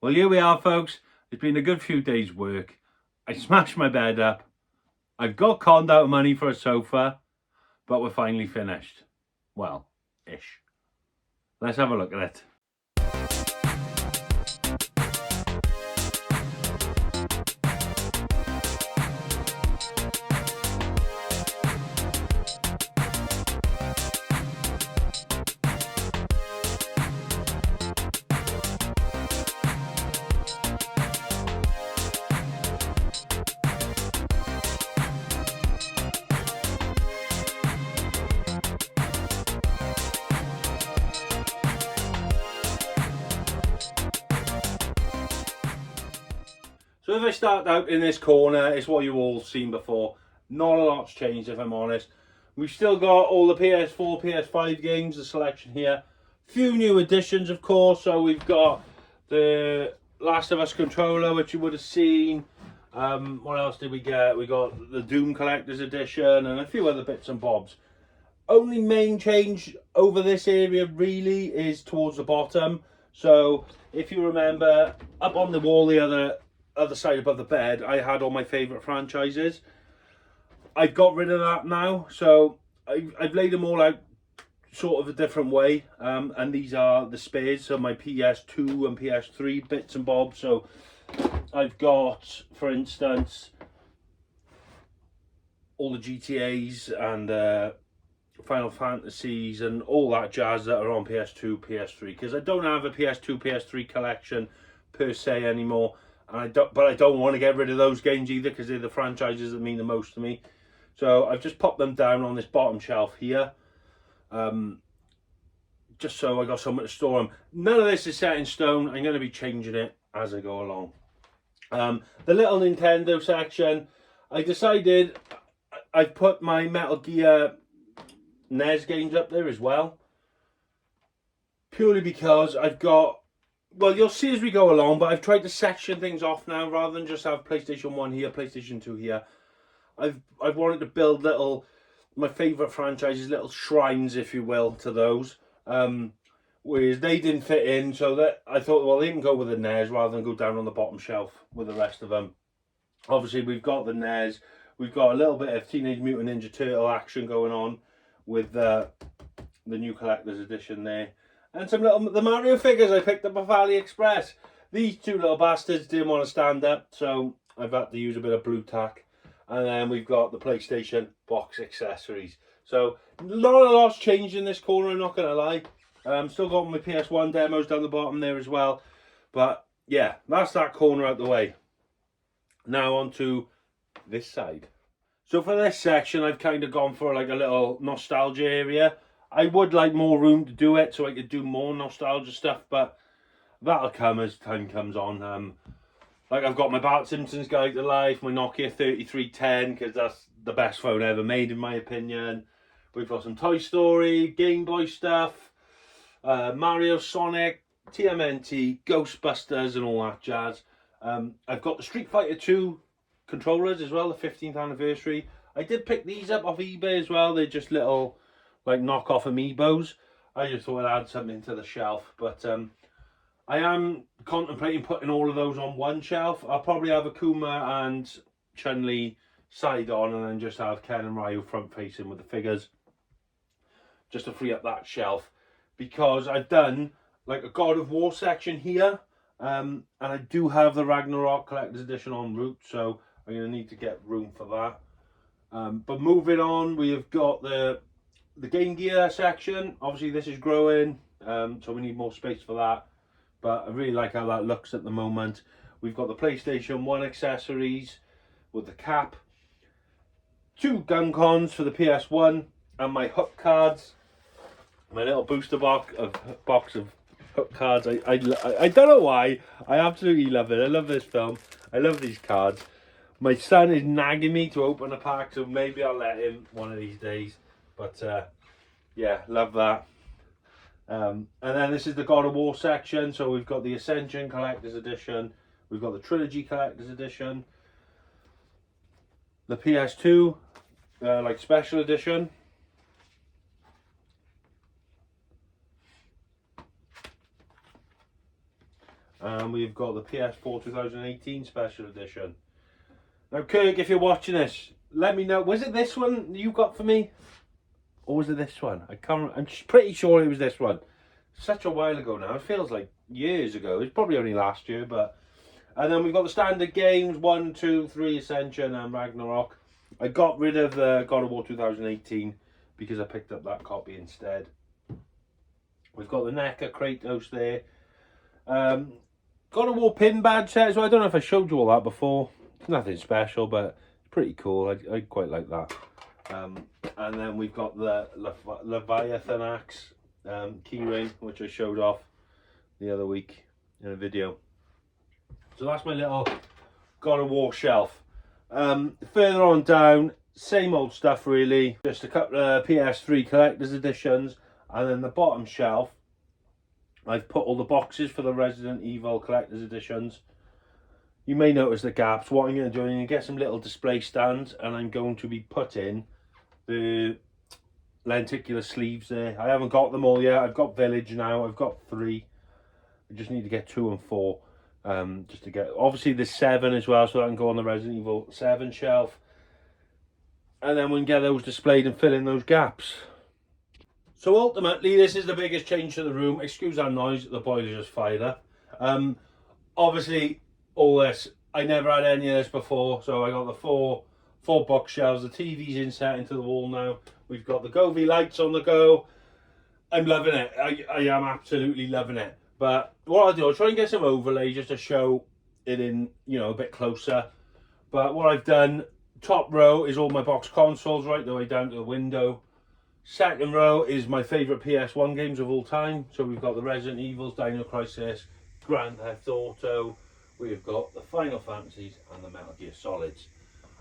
Well, here we are, folks. It's been a good few days' work. I smashed my bed up. I've got conned out money for a sofa, but we're finally finished. Well, ish. Let's have a look at it. So if I start out in this corner, it's what you've all seen before. Not a lot's changed, if I'm honest. We've still got all the PS4, PS5 games, the selection here. Few new additions, of course. So we've got the Last of Us controller, which you would have seen. What else did we get? We got the Doom Collector's Edition and a few other bits and bobs. Only main change over this area really is towards the bottom. So if you remember, up on the wall, the other side above the bed, I had all my favourite franchises. I've got rid of that now, so I've laid them all out sort of a different way, and these are the spares, so my PS2 and PS3 bits and bobs. So I've got, for instance, all the GTAs and Final Fantasies and all that jazz that are on PS2, PS3, because I don't have a PS2, PS3 collection per se anymore. And I don't want to get rid of those games either, because they're the franchises that mean the most to me. So I've just popped them down on this bottom shelf here, just so I got somewhere to store them. None of this is set in stone. I'm going to be changing it as I go along. The little Nintendo section, I decided I've put my Metal Gear NES games up there as well, purely because I've got, well, you'll see as we go along, but I've tried to section things off now rather than just have PlayStation 1 here, PlayStation 2 here. I've wanted to build my favourite franchises, little shrines, if you will, to those. Whereas they didn't fit in, so that I thought, well, they can go with the NES rather than go down on the bottom shelf with the rest of them. Obviously, we've got the NES. We've got a little bit of Teenage Mutant Ninja Turtle action going on with the new collector's edition there. And the Mario figures I picked up off AliExpress. These two little bastards didn't want to stand up, so I've had to use a bit of blue tack. And then we've got the PlayStation box accessories. So not a lot's changed in this corner, I'm not going to lie. Still got my PS1 demos down the bottom there as well. But yeah, that's that corner out the way. Now on to this side. So for this section, I've kind of gone for like a little nostalgia area. I would like more room to do it so I could do more nostalgia stuff, but that'll come as time comes on. Like I've got my Bart Simpson's Guide to Life, my Nokia 3310, because that's the best phone ever made in my opinion. We've got some Toy Story, Game Boy stuff, Mario, Sonic, TMNT, Ghostbusters and all that jazz. I've got the Street Fighter 2 controllers as well, the 15th anniversary. I did pick these up off eBay as well. They're just little like knockoff amiibos. I just thought I'd add something to the shelf, but I am contemplating putting all of those on one shelf. I'll probably have Akuma and Chun-Li side on, and then just have Ken and Ryu front facing with the figures, just to free up that shelf, because I've done like a God of War section here, and I do have the Ragnarok Collector's Edition en route, so I'm going to need to get room for that. But moving on, we have got the Game Gear section. Obviously this is growing, so we need more space for that, but I really like how that looks at the moment. We've got the PlayStation 1 accessories with the cap, 2 gun cons for the PS1, and my hook cards, my little booster box of hook cards. I don't know why, I absolutely love it. I love this film, I love these cards. My son is nagging me to open a pack, so maybe I'll let him one of these days. But yeah, love that. And then this is the God of War section. So we've got the Ascension Collector's Edition. We've got the Trilogy Collector's Edition. The PS2 like Special Edition. And we've got the PS4 2018 Special Edition. Now, Kirk, if you're watching this, let me know. Was it this one you got for me? Or was it this one? I can't. I'm pretty sure it was this one. Such a while ago now. It feels like years ago. It's probably only last year, but... And then we've got the standard games, 1, 2, 3, Ascension and Ragnarok. I got rid of God of War 2018 because I picked up that copy instead. We've got the NECA Kratos there. God of War pin badge set, so I don't know if I showed you all that before. It's nothing special, but it's pretty cool. I quite like that. And then we've got the Leviathan axe keyring, which I showed off the other week in a video. So that's my little God of War shelf. Further on down, same old stuff really. Just a couple of PS3 collector's editions. And then the bottom shelf, I've put all the boxes for the Resident Evil collector's editions. You may notice the gaps. What I'm going to do, I'm going to get some little display stands, and I'm going to be putting the lenticular sleeves there. I haven't got them all yet. I've got Village now. I've got 3. I just need to get 2 and 4. Just to get, obviously there's 7 as well, so I can go on the Resident Evil 7 shelf. And then we can get those displayed and fill in those gaps. So ultimately, this is the biggest change to the room. Excuse that noise, the boiler just fired up. Obviously, all this, I never had any of this before. So I got the four bookshelves, the TV's inset into the wall now. We've got the Govee lights on the go. I'm loving it. I am absolutely loving it. But what I'll do, I'll try and get some overlay just to show it in, you know, a bit closer. But what I've done, top row is all my box consoles right the way down to the window. Second row is my favourite PS1 games of all time. So we've got the Resident Evils, Dino Crisis, Grand Theft Auto. We've got the Final Fantasies and the Metal Gear Solids.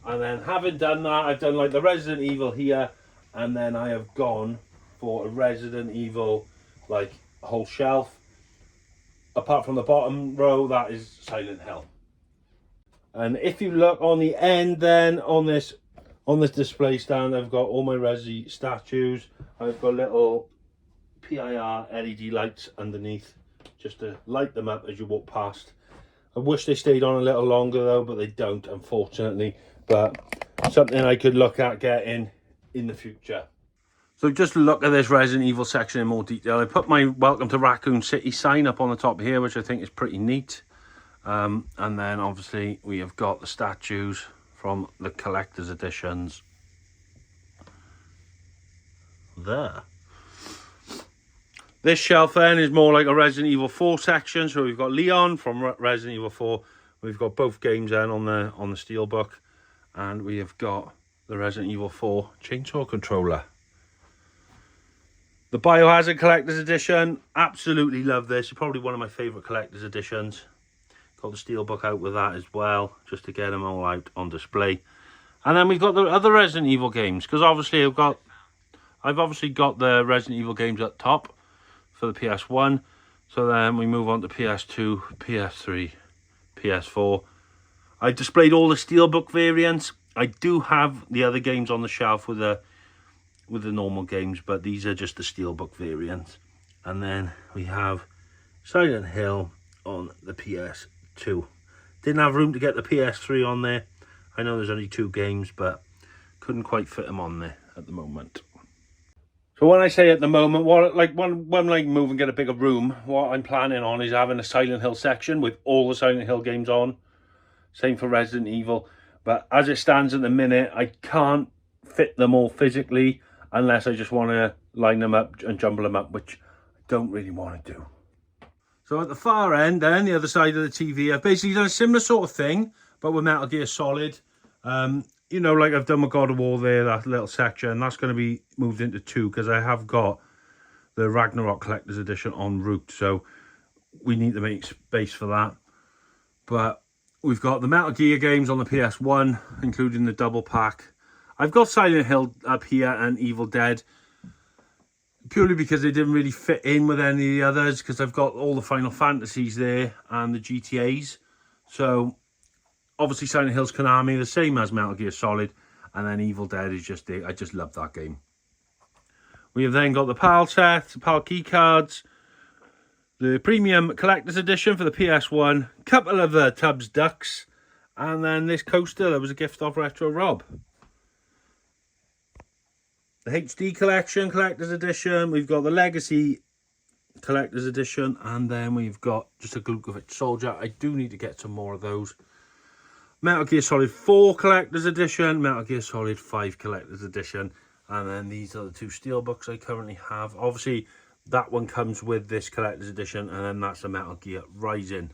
And then having done that, I've done like the Resident Evil here. And then I have gone for a Resident Evil, like a whole shelf. Apart from the bottom row, that is Silent Hill. And if you look on the end then, on this display stand, I've got all my Resi statues. I've got little PIR LED lights underneath just to light them up as you walk past. I wish they stayed on a little longer though, but they don't, unfortunately. But something I could look at getting in the future. So just look at this Resident Evil section in more detail. I put my Welcome to Raccoon City sign up on the top here, which I think is pretty neat. And then obviously we have got the statues from the collector's editions there. This shelf then is more like a Resident Evil 4 section. So we've got Leon from Resident Evil 4. We've got both games then on the steelbook, and we have got the Resident Evil 4 chainsaw controller. The Biohazard collector's edition, absolutely love this. It's probably one of my favourite collector's editions. Got the steelbook out with that as well, just to get them all out on display. And then we've got the other Resident Evil games, because obviously I've obviously got the Resident Evil games up top for the PS1. So then we move on to PS2, PS3, PS4. I displayed all the steelbook variants. I do have the other games on the shelf with the normal games, but these are just the steelbook variants. And then we have Silent Hill on the PS2. Didn't have room to get the PS3 on there. I know there's only 2 games, but couldn't quite fit them on there at the moment. So when I say at the moment, when I move and get a bigger room, what I'm planning on is having a Silent Hill section with all the Silent Hill games on. Same for Resident Evil. But as it stands at the minute, I can't fit them all physically unless I just want to line them up and jumble them up, which I don't really want to do. So at the far end then, the other side of the TV, I've basically done a similar sort of thing, but with Metal Gear Solid. You know, like I've done with God of War there, that little section. That's going to be moved into 2 because I have got the Ragnarok Collector's Edition en route. So we need to make space for that. But we've got the Metal Gear games on the PS1, including the double pack. I've got Silent Hill up here and Evil Dead, purely because they didn't really fit in with any of the others, because I've got all the Final Fantasies there and the GTAs. So obviously Silent Hill's Konami, the same as Metal Gear Solid, and then Evil Dead is just I just love that game. We have then got the PAL set, the PAL key cards, The Premium Collector's Edition for the PS1. Couple of Tubbs Ducks. And then this coaster that was a gift off Retro Rob. The HD Collection Collector's Edition. We've got the Legacy Collector's Edition. And then we've got just a Glukovic Soldier. I do need to get some more of those. Metal Gear Solid 4 Collector's Edition. Metal Gear Solid 5 Collector's Edition. And then these are the two steelbooks I currently have. Obviously, that one comes with this Collector's Edition. And then that's the Metal Gear Rising.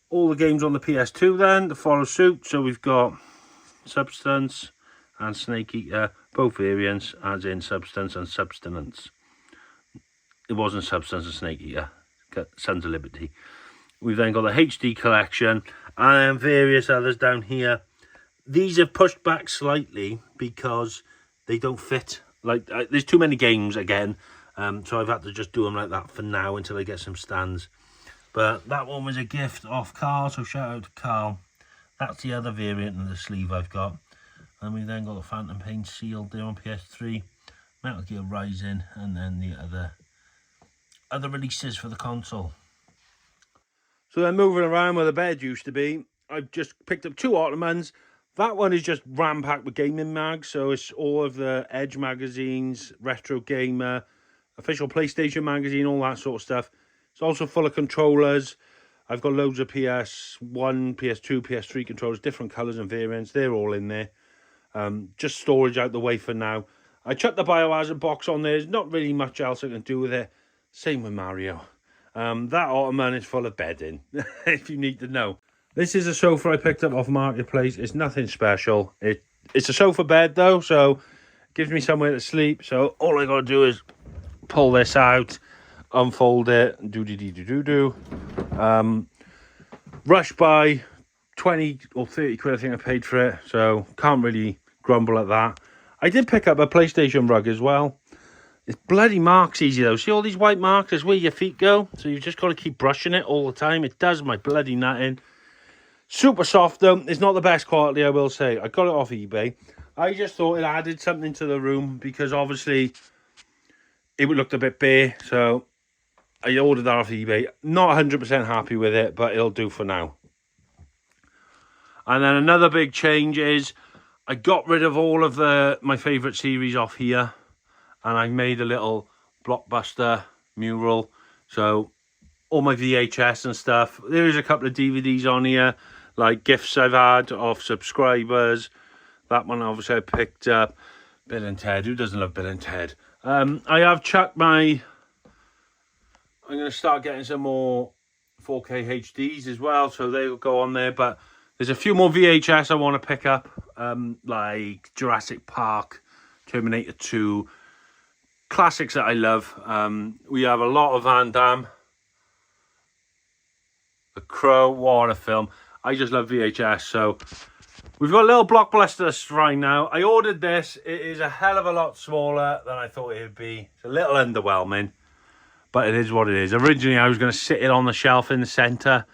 All the games on the PS2 then to follow suit. So we've got Substance and Snake Eater, both variants, as in Substance and Substance. It wasn't Substance and Snake Eater, Sons of Liberty. We've then got the HD collection and then various others down here. These have pushed back slightly because they don't fit. Like there's too many games again, so I've had to just do them like that for now until I get some stands. But that one was a gift off Carl, so shout out to Carl. That's the other variant in the sleeve I've got. And we then got the Phantom Pain sealed there on PS3, Metal Gear Rising, and then the other releases for the console. So then moving around where the bed used to be, I've just picked up 2 Ottomans. That one is just ram-packed with gaming mags, so it's all of the Edge magazines, Retro Gamer, official PlayStation magazine, all that sort of stuff. It's also full of controllers. I've got loads of PS1, PS2, PS3 controllers, different colours and variants. They're all in there. Just storage out the way for now. I chucked the Biohazard box on there. There's not really much else I can do with it. Same with Mario. That Ottoman is full of bedding, if you need to know. This is a sofa I picked up off Marketplace. It's nothing special. It's a sofa bed though, so it gives me somewhere to sleep. So all I got to do is pull this out, unfold it, and do. Rush by 20 or 30 quid I think I paid for it, so can't really grumble at that. I did pick up a PlayStation rug as well. It's bloody marks easy though. See all these white marks? That's where your feet go, so you've just got to keep brushing it all the time. It does my bloody nutting. Super soft though. It's not the best quality, I will say. I got it off eBay. I just thought it added something to the room because obviously it looked a bit bare, so I ordered that off eBay. Not 100% happy with it, but it'll do for now. And then another big change is I got rid of all of my favourite series off here. And I made a little blockbuster mural. So all my VHS and stuff. There is a couple of DVDs on here. Like gifts I've had off subscribers. That one obviously I picked up. Bill and Ted. Who doesn't love Bill and Ted? I have chucked I'm going to start getting some more 4K HDs as well. So they will go on there. But there's a few more VHS I want to pick up. Like Jurassic Park, Terminator 2. Classics that I love. We have a lot of Van Damme. The Crow, what a film. I just love VHS. So we've got a little blockbuster shrine now. I ordered this. It is a hell of a lot smaller than I thought it would be. It's a little underwhelming, but it is what it is. Originally, I was going to sit it on the shelf in the centre,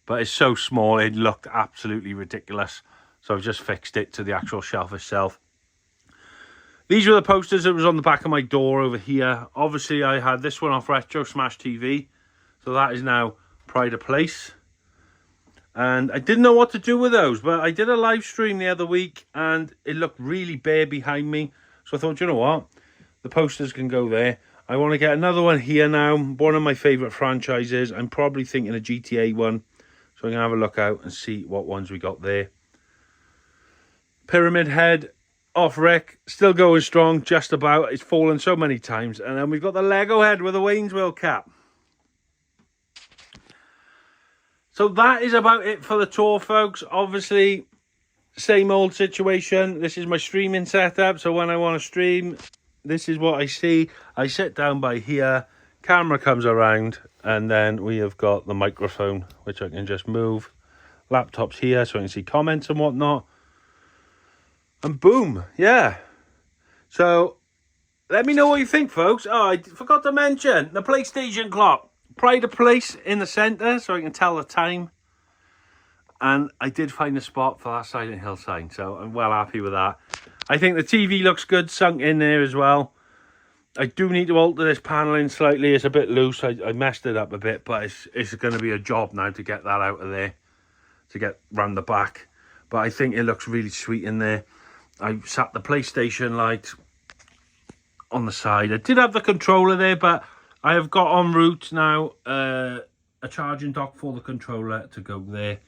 but it's so small, it looked absolutely ridiculous. So I've just fixed it to the actual shelf itself. These were the posters that was on the back of my door over here. Obviously, I had this one off Retro Smash TV. So that is now Pride of Place. And I didn't know what to do with those, but I did a live stream the other week and it looked really bare behind me. So I thought, you know what? The posters can go there. I want to get another one here now. One of my favourite franchises. I'm probably thinking a GTA one. So I'm going to have a look out and see what ones we got there. Pyramid Head. Off Rick, still going strong, just about. It's fallen so many times. And then we've got the Lego head with a Wayne's World cap. So that is about it for the tour, folks. Obviously, same old situation. This is my streaming setup. So when I want to stream, this is what I see. I sit down by here, camera comes around, and then we have got the microphone, which I can just move. Laptop's here, so I can see comments and whatnot. And boom, yeah. So, let me know what you think, folks. Oh, I forgot to mention the PlayStation clock. Pride of Place in the centre, so I can tell the time. And I did find a spot for that Silent Hill sign, so I'm well happy with that. I think the TV looks good, sunk in there as well. I do need to alter this paneling slightly. It's a bit loose. I messed it up a bit, but it's going to be a job now to get that out of there, to get round the back. But I think it looks really sweet in there. I sat the PlayStation light on the side. I did have the controller there, but I have got en route now a charging dock for the controller to go there.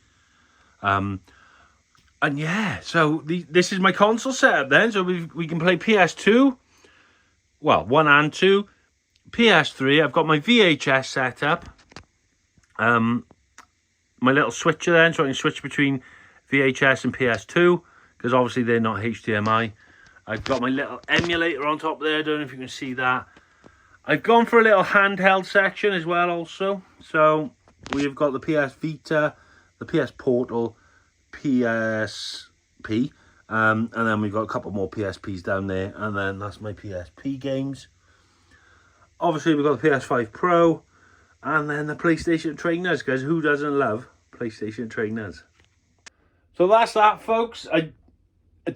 And yeah, so this is my console setup then. So we can play PS2. Well, 1 and 2. PS3, I've got my VHS set up. My little switcher then, so I can switch between VHS and PS2, because obviously they're not HDMI. I've got my little emulator on top there, I don't know if you can see that. I've gone for a little handheld section as well also. So we've got the PS Vita, the PS Portal, PSP, and then we've got a couple more PSPs down there, and then that's my PSP games. Obviously we've got the PS5 Pro, and then the PlayStation trainers, because who doesn't love PlayStation trainers? So that's that, folks. I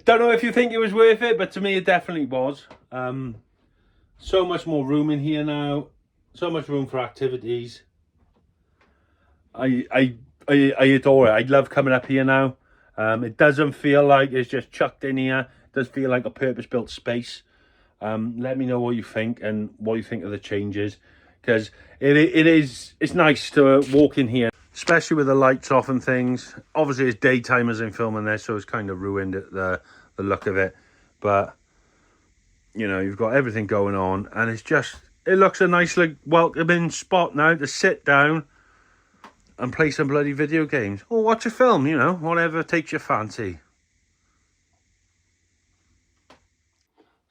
don't know if you think it was worth it, but to me it definitely was. So much more room in here now, so much room for activities. I adore it. I love coming up here now. It doesn't feel like it's just chucked in here. It does feel like a purpose-built space. Let me know what you think and what you think of the changes, because it's nice to walk in here, especially with the lights off and things. Obviously it's daytime as I'm filming this, so it's kind of ruined the look of it, but you know, you've got everything going on, and it looks a nice, like, welcoming spot now to sit down and play some bloody video games or watch a film, you know, whatever takes your fancy.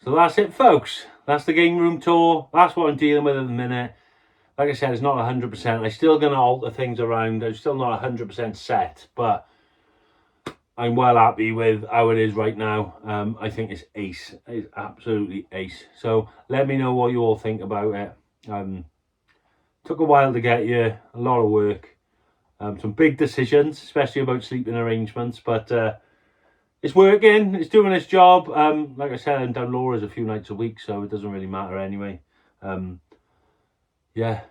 So that's it, folks. That's the game room tour. That's what I'm dealing with at the minute. Like I said, it's not 100%. I'm still going to alter things around. I'm still not 100% set, but I'm well happy with how it is right now. I think it's ace. It's absolutely ace. So let me know what you all think about it. Took a while to get here, a lot of work. Some big decisions, especially about sleeping arrangements, but it's working, it's doing its job. Like I said, I'm down Laura's a few nights a week, so it doesn't really matter anyway. Yeah,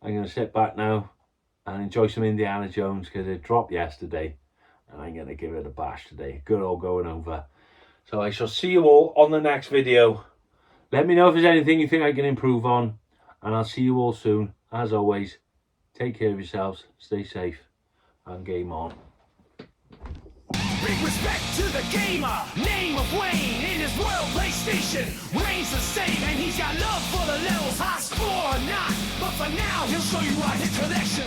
I'm going to sit back now and enjoy some Indiana Jones, because it dropped yesterday, and I'm going to give it a bash today. Good old going over. So I shall see you all on the next video. Let me know if there's anything you think I can improve on, and I'll see you all soon. As always, take care of yourselves, stay safe, and game on. Big respect to the gamer, name of Wayne. In his world, PlayStation reigns the same, and he's got love for the levels, high score or not. But for now, he'll show you what his collection